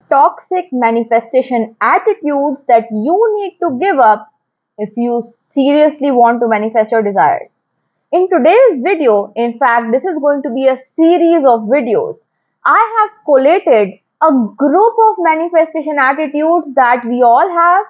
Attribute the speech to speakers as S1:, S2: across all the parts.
S1: toxic manifestation attitudes that you need to give up if you seriously want to manifest your desires. In today's video, in fact, this is going to be a series of videos. I have collated a group of manifestation attitudes that we all have.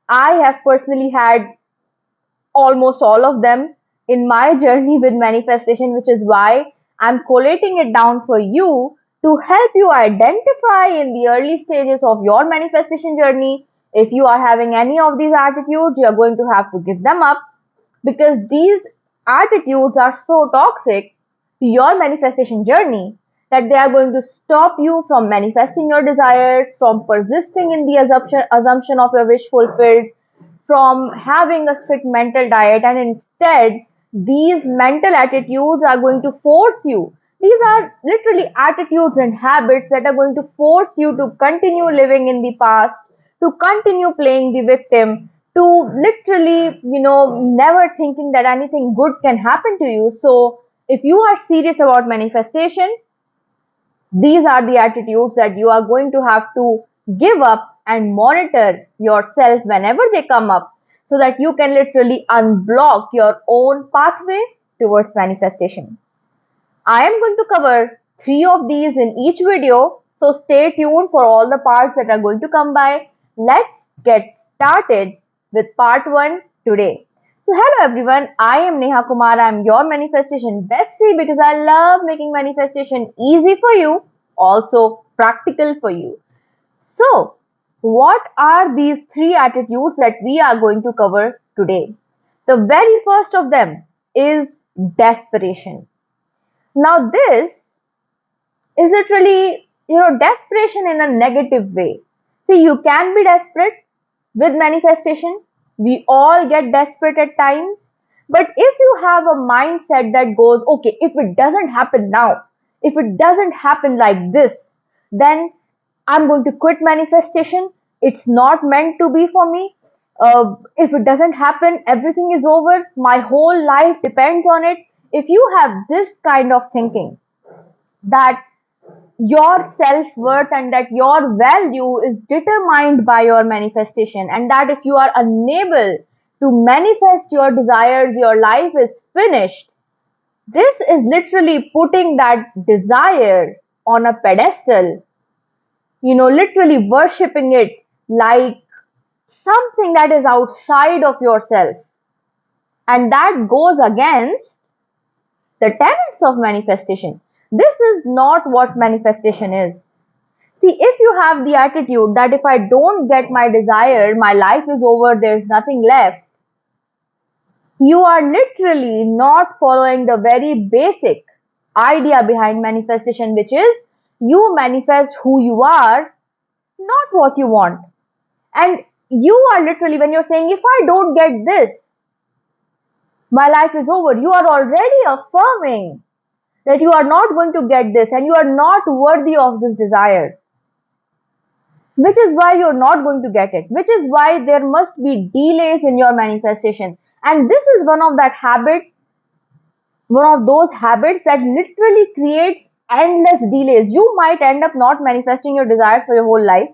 S1: I have personally had almost all of them in my journey with manifestation, which is why I'm collating it down for you to help you identify in the early stages of your manifestation journey. If you are having any of these attitudes, you're going to have to give them up because these attitudes are so toxic to your manifestation journey that they are going to stop you from manifesting your desires, from persisting in the assumption of your wish fulfilled, from having a strict mental diet, and instead these mental attitudes are going to force you. These are literally attitudes and habits that are going to force you to continue living in the past, to continue playing the victim, to literally, never thinking that anything good can happen to you. So, if you are serious about manifestation, these are the attitudes that you are going to have to give up and monitor yourself whenever they come up so that you can literally unblock your own pathway towards manifestation. I am going to cover 3 of these in each video, so stay tuned for all the parts that are going to come by. Let's get started with part 1 today. So hello everyone, I am Neha Kumar. I am your manifestation bestie because I love making manifestation easy for you, also practical for you. So, what are these 3 attitudes that we are going to cover today? The very first of them is desperation. Now, this is literally, desperation in a negative way. See, you can be desperate with manifestation. We all get desperate at times. But if you have a mindset that goes, okay, if it doesn't happen now, if it doesn't happen like this, then I'm going to quit manifestation. It's not meant to be for me. If it doesn't happen, everything is over. My whole life depends on it. If you have this kind of thinking, that your self-worth and that your value is determined by your manifestation, and that if you are unable to manifest your desires, your life is finished. This is literally putting that desire on a pedestal, literally worshipping it like something that is outside of yourself. And that goes against the tenets of manifestation. This is not what manifestation is. See, if you have the attitude that if I don't get my desire, my life is over, there's nothing left, you are literally not following the very basic idea behind manifestation, which is you manifest who you are, not what you want. And you are literally, when you're saying, if I don't get this, my life is over, you are already affirming that you are not going to get this and you are not worthy of this desire. Which is why you're not going to get it. Which is why there must be delays in your manifestation. And this is one of those habits that literally creates endless delays. You might end up not manifesting your desires for your whole life.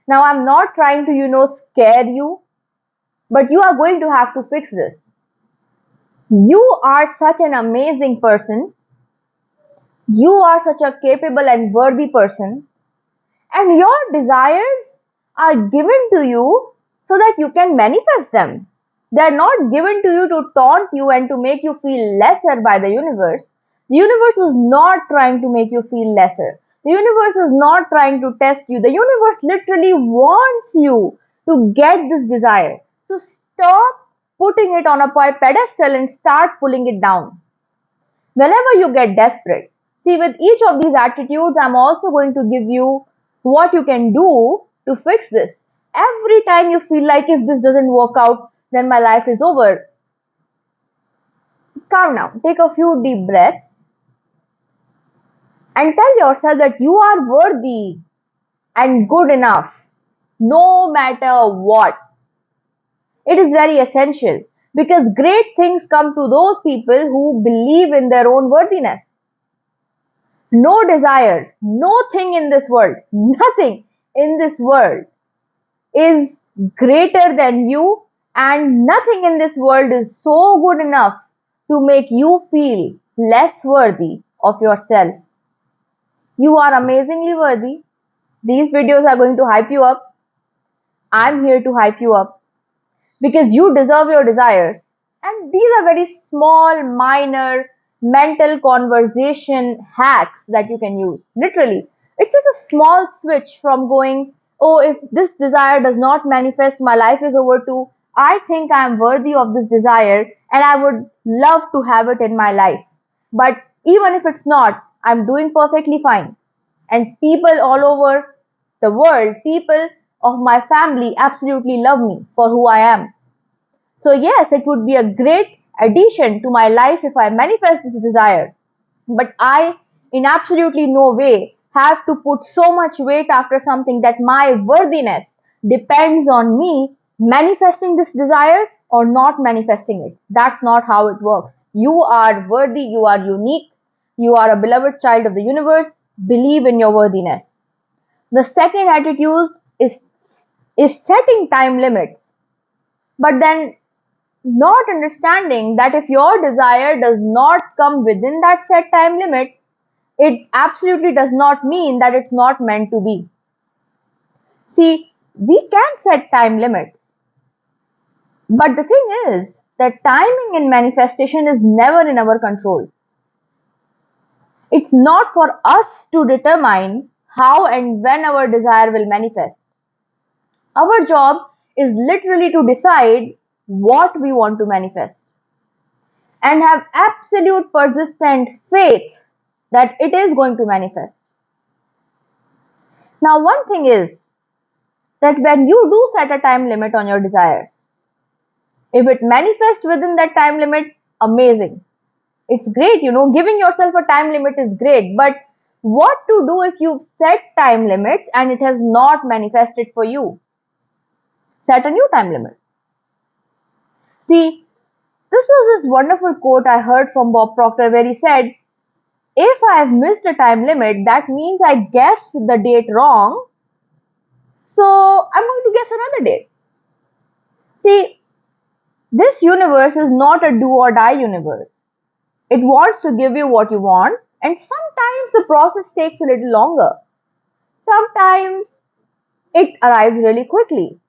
S1: Now, I'm not trying to, scare you, but you are going to have to fix this. You are such an amazing person. You are such a capable and worthy person. And your desires are given to you so that you can manifest them. They are not given to you to taunt you and to make you feel lesser by the universe. The universe is not trying to make you feel lesser. The universe is not trying to test you. The universe literally wants you to get this desire. So stop putting it on a pedestal and start pulling it down. Whenever you get desperate, see, with each of these attitudes, I'm also going to give you what you can do to fix this. Every time you feel like if this doesn't work out, then my life is over, calm down, take a few deep breaths, and tell yourself that you are worthy and good enough, no matter what. It is very essential because great things come to those people who believe in their own worthiness. No desire, no thing in this world, nothing in this world is greater than you, and nothing in this world is so good enough to make you feel less worthy of yourself. You are amazingly worthy. These videos are going to hype you up. I'm here to hype you up because you deserve your desires. And these are very small, minor mental conversation hacks that you can use. Literally, it's just a small switch from going, oh, if this desire does not manifest, my life is over, to I think I am worthy of this desire and I would love to have it in my life. But even if it's not, I'm doing perfectly fine. And people all over the world, people of my family absolutely love me for who I am. So, yes, it would be a great addition to my life if I manifest this desire. But I, in absolutely no way, have to put so much weight after something that my worthiness depends on me manifesting this desire or not manifesting it. That's not how it works. You are worthy, you are unique, you are a beloved child of the universe. Believe in your worthiness. The second attitude is, is setting time limits, but then not understanding that if your desire does not come within that set time limit, it absolutely does not mean that it's not meant to be. See, we can set time limits, but the thing is that timing in manifestation is never in our control. It's not for us to determine how and when our desire will manifest. Our job is literally to decide what we want to manifest and have absolute persistent faith that it is going to manifest. Now, one thing is that when you do set a time limit on your desires, if it manifests within that time limit, amazing. It's great, giving yourself a time limit is great, but what to do if you've set time limits and it has not manifested for you? Set a new time limit. See, this was this wonderful quote I heard from Bob Proctor where he said, if I have missed a time limit, that means I guessed the date wrong, so I'm going to guess another date. See, this universe is not a do or die universe. It wants to give you what you want, and sometimes the process takes a little longer. Sometimes it arrives really quickly.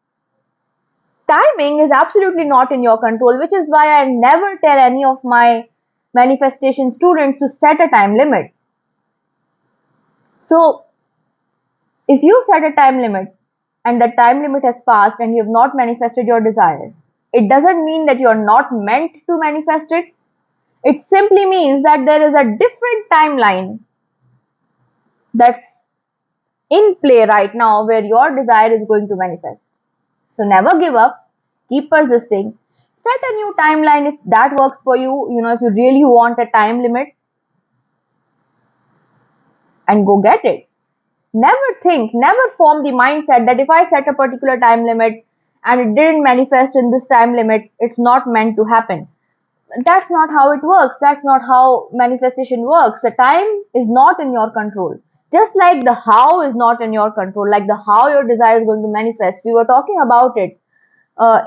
S1: Timing is absolutely not in your control, which is why I never tell any of my manifestation students to set a time limit. So, if you set a time limit and the time limit has passed and you have not manifested your desire, it doesn't mean that you are not meant to manifest it. It simply means that there is a different timeline that's in play right now where your desire is going to manifest. So never give up, keep persisting, set a new timeline if that works for you, if you really want a time limit, and go get it. Never form the mindset that if I set a particular time limit and it didn't manifest in this time limit, it's not meant to happen. That's not how it works. That's not how manifestation works. The time is not in your control. Just like the how is not in your control, like the how your desire is going to manifest. We were talking about it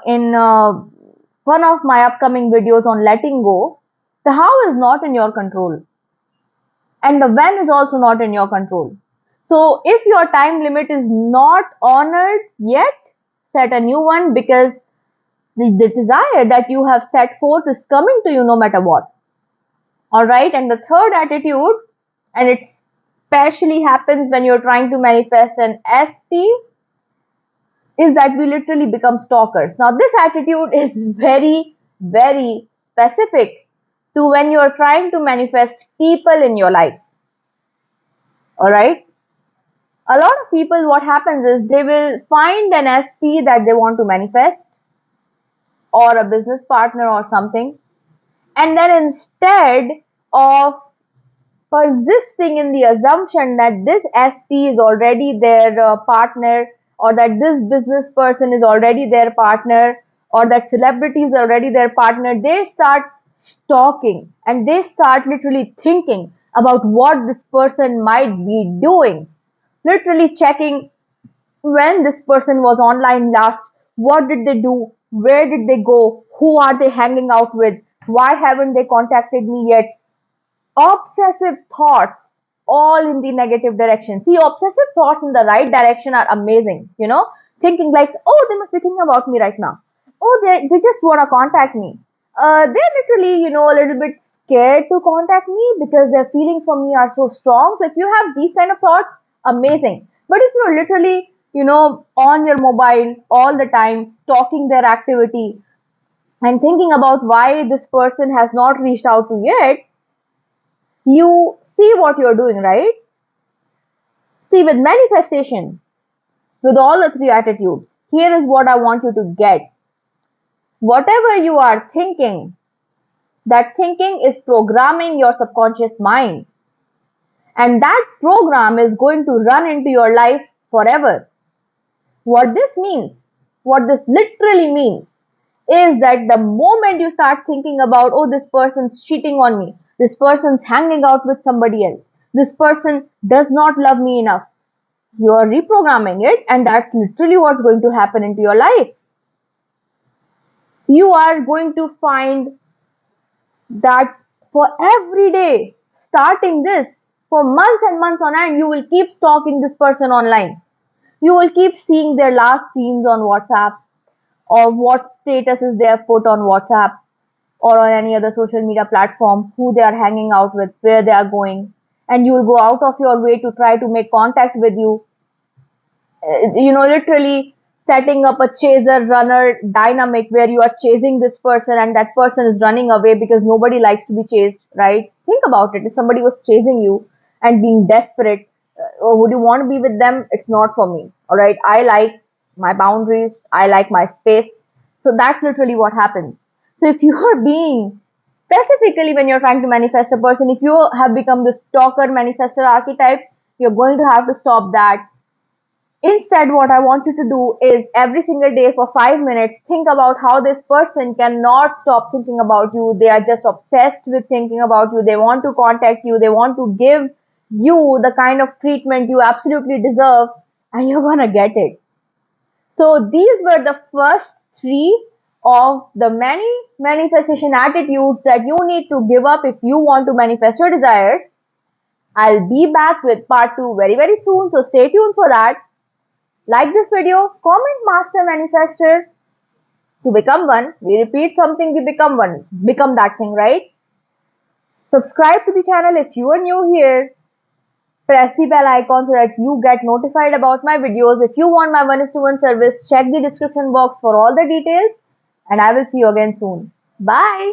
S1: in one of my upcoming videos on letting go. The how is not in your control, and the when is also not in your control. So if your time limit is not honored yet, set a new one because the desire that you have set forth is coming to you no matter what. Alright, and the third attitude, and it especially happens when you're trying to manifest an SP, is that we literally become stalkers. Now, this attitude is very, very specific to when you're trying to manifest people in your life. Alright? A lot of people, what happens is they will find an SP that they want to manifest or a business partner or something, and then instead of persisting in the assumption that this SP is already their partner, or that this business person is already their partner, or that celebrity is already their partner, they start stalking and they start literally thinking about what this person might be doing, literally checking when this person was online last, what did they do, where did they go, who are they hanging out with, why haven't they contacted me yet. Obsessive thoughts, all in the negative direction. See, obsessive thoughts in the right direction are amazing, thinking like, oh, they must be thinking about me right now. Oh, they just want to contact me. They're literally, a little bit scared to contact me because their feelings for me are so strong. So if you have these kind of thoughts, amazing. But if you're literally, on your mobile all the time, stalking their activity and thinking about why this person has not reached out to yet, you see what you're doing, right? See, with manifestation, with all the three attitudes, here is what I want you to get. Whatever you are thinking, that thinking is programming your subconscious mind. And that program is going to run into your life forever. What this means, what this literally means, is that the moment you start thinking about, oh, this person's cheating on me, this person's hanging out with somebody else, this person does not love me enough, you are reprogramming it, and that's literally what's going to happen into your life. You are going to find that for every day, starting this, for months and months on end, you will keep stalking this person online. You will keep seeing their last scenes on WhatsApp, or what statuses they have put on WhatsApp or on any other social media platform, who they are hanging out with, where they are going, and you will go out of your way to try to make contact with you. Literally setting up a chaser runner dynamic where you are chasing this person and that person is running away because nobody likes to be chased, right? Think about it. If somebody was chasing you and being desperate, or would you want to be with them? It's not for me. All right. I like my boundaries. I like my space. So that's literally what happens. So if you are being specifically when you're trying to manifest a person, if you have become the stalker manifestor archetype, you're going to have to stop that. Instead, what I want you to do is every single day for 5 minutes, think about how this person cannot stop thinking about you. They are just obsessed with thinking about you. They want to contact you. They want to give you the kind of treatment you absolutely deserve, and you're gonna get it. So these were the first three of the many manifestation attitudes that you need to give up if you want to manifest your desires. I'll be back with part 2 very, very soon, so stay tuned for that. Like this video, comment master manifester to become one. We repeat something, we become one. Become that thing, right? Subscribe to the channel if you are new here. Press the bell icon so that you get notified about my videos. If you want my 1:1 service, check the description box for all the details. And I will see you again soon. Bye.